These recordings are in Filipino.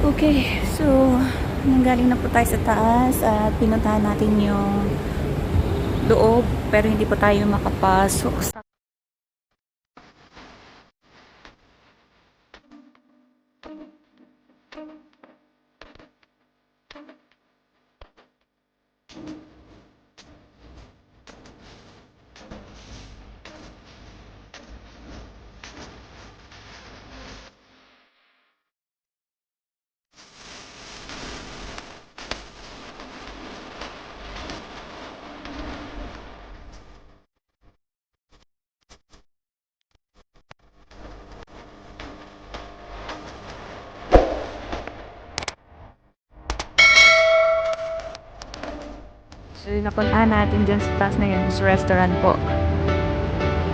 Okay, so nanggaling na po tayo sa taas at pinuntahan natin yung loob pero hindi po tayo makapasok. So napuntahan natin dyan sa taas na yun is restaurant po.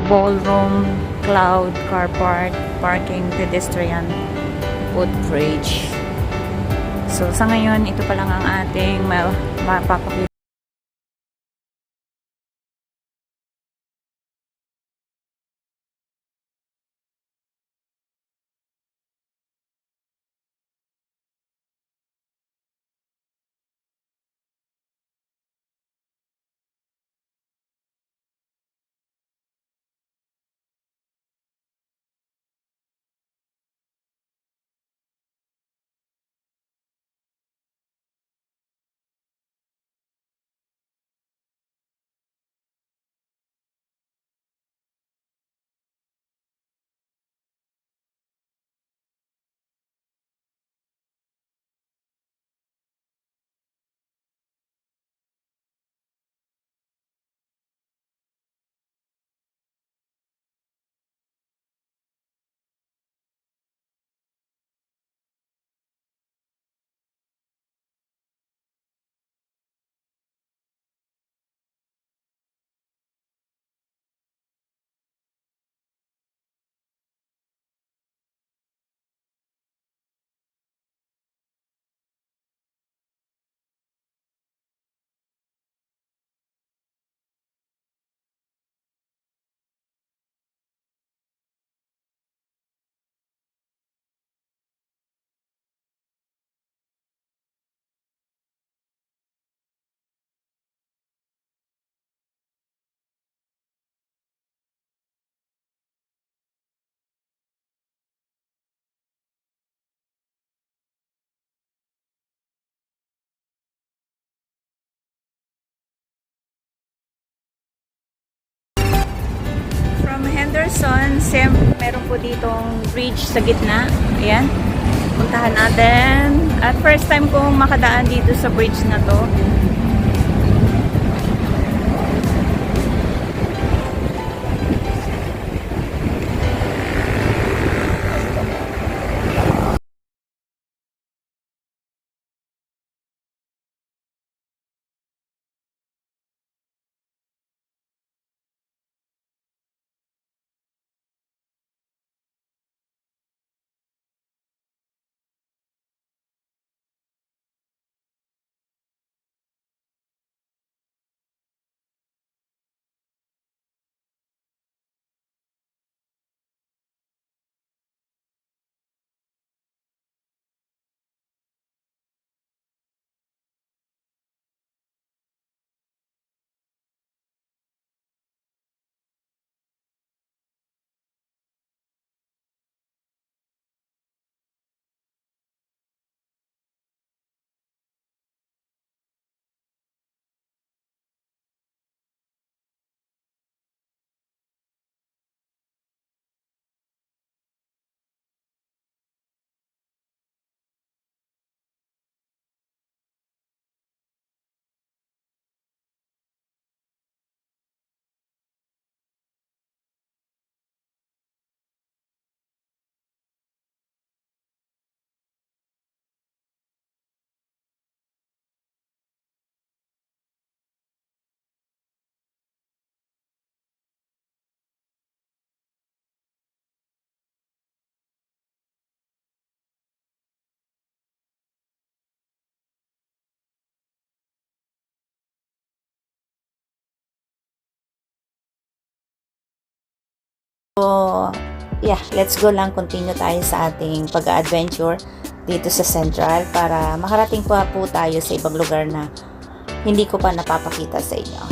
Ballroom, cloud, car park, parking, pedestrian, footbridge. So sa ngayon, ito pa lang ang ating mapapakita. From Henderson, meron po ditong bridge sa gitna. Ayan. Puntahan natin. At first time kong makadaan dito sa bridge na to. So, yeah, let's go lang. Continue tayo sa ating pag-adventure. dito sa Central para makarating pa po tayo sa ibang lugar na hindi ko pa napapakita sa inyo.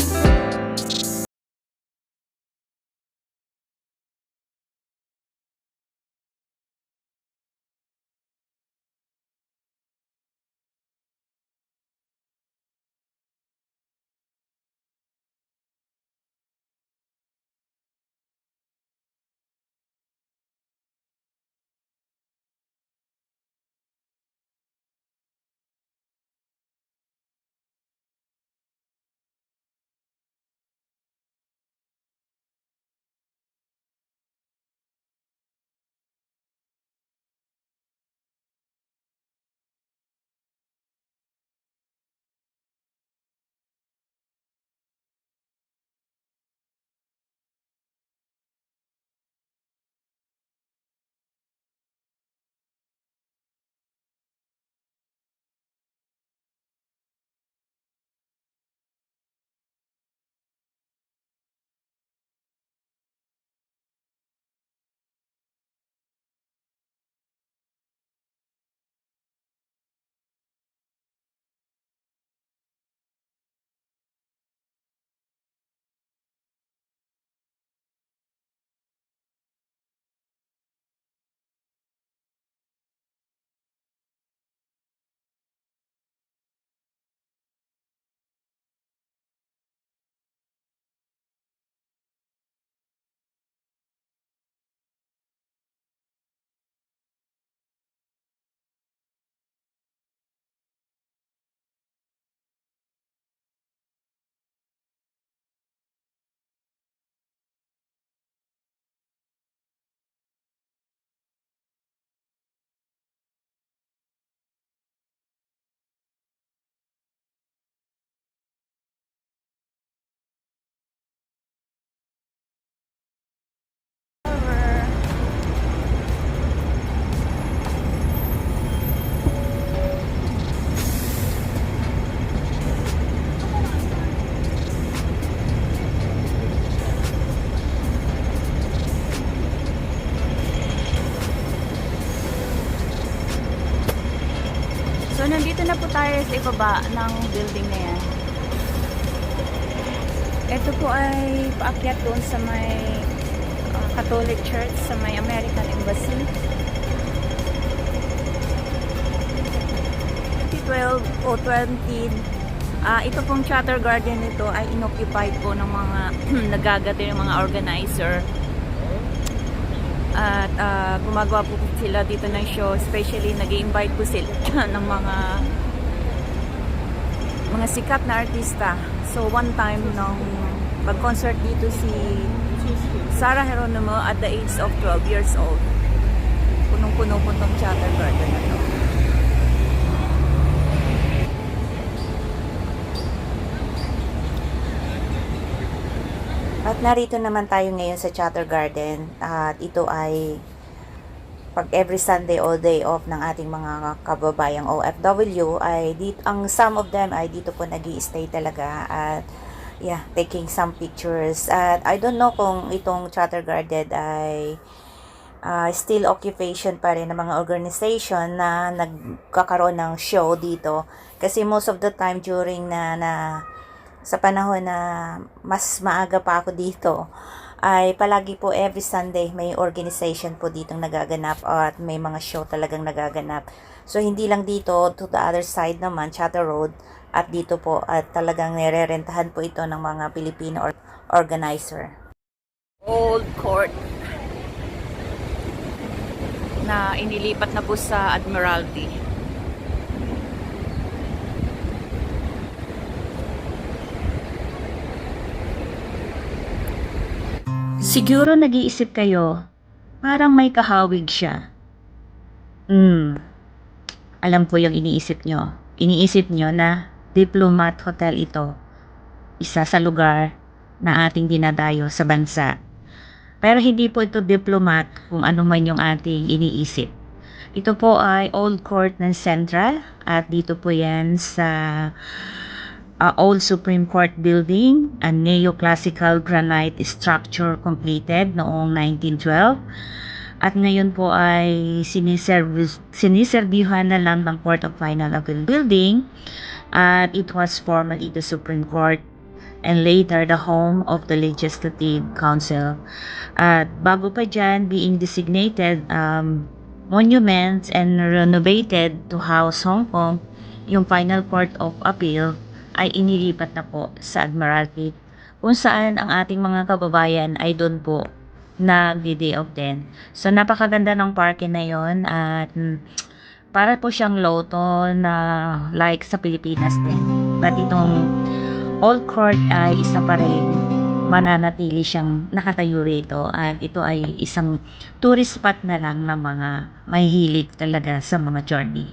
So, nandito na po tayo sa ibaba ng building na yan. Ito po ay paakyat doon sa may Catholic Church, sa may American Embassy. 2012 o 20, ito pong Chatter Garden nito ay inoccupied po ng mga nagagatir ng mga organizer. At gumagawa po sila dito ng show, especially nag-i-invite po sila ng mga sikat na artista. So one time nung mag-concert dito si Sarah Geronimo at the age of 12 years old, punong-puno po itong Chatter Garden na to. At narito naman tayo ngayon sa Chatter Garden at ito ay pag every Sunday all day off ng ating mga kababayang OFW ay dito, ang some of them ay dito po nag-i-stay talaga at yeah, taking some pictures. At I don't know kung itong Chatter Garden ay still occupation pa rin ng mga organization na nagkakaroon ng show dito kasi most of the time during sa panahon na mas maaga pa ako dito, ay palagi po every Sunday may organization po ditong nagaganap at may mga show talagang nagaganap. So, hindi lang dito, to the other side naman, Chatter Road, at dito po, at talagang nire-rentahan po ito ng mga Filipino organizer. Old Court na inilipat na po sa Admiralty. Siguro nag-iisip kayo, parang may kahawig siya. Alam ko yung iniisip nyo. Iniisip nyo na Diplomat Hotel ito. Isa sa lugar na ating dinadayo sa bansa. Pero hindi po ito Diplomat kung ano man yung ating iniisip. Ito po ay Old Court ng Central at dito po yan sa Old Supreme Court Building, a neoclassical granite structure completed noong 1912. At ngayon po ay siniservyuhan na lang ng Court of Final Appeal Building, at it was formerly the Supreme Court and later the home of the Legislative Council. At bago pa dyan, being designated monuments and renovated to house Hong Kong, yung Final Court of Appeal ay inilipat na po sa Admiralty, kung saan ang ating mga kababayan ay doon po nag-day of den. So napakaganda ng parke na yon, at para po siyang loto na like sa Pilipinas din. But itong Old Court ay isa pa rin, mananatili siyang nakatayo rito, at ito ay isang tourist spot na lang ng mga mahihilig talaga sa mga journey.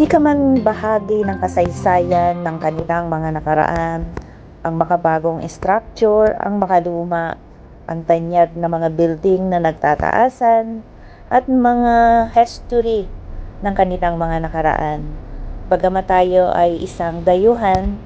Di ka man bahagi ng kasaysayan ng kanilang mga nakaraan, ang makabagong structure, ang makaluma, ang tanyag na mga building na nagtataasan, at mga history ng kanilang mga nakaraan. Bagamat tayo ay isang dayuhan,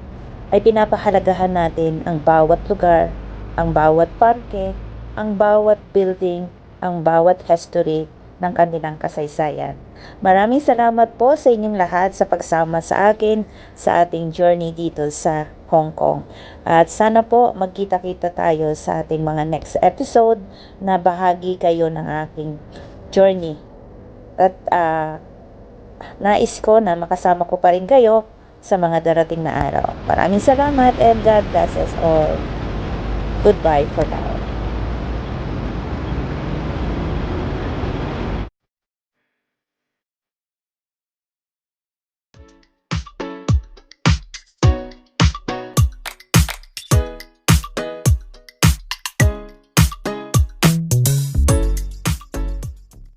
ay pinapahalagahan natin ang bawat lugar, ang bawat parke, ang bawat building, ang bawat history ng kanilang kasaysayan. Maraming salamat po sa inyong lahat sa pagsama sa akin sa ating journey dito sa Hong Kong. At sana po magkita-kita tayo sa ating mga next episode na bahagi kayo ng aking journey. At nais ko na makasama ko pa rin kayo sa mga darating na araw. Maraming salamat and God bless us all. Goodbye for now.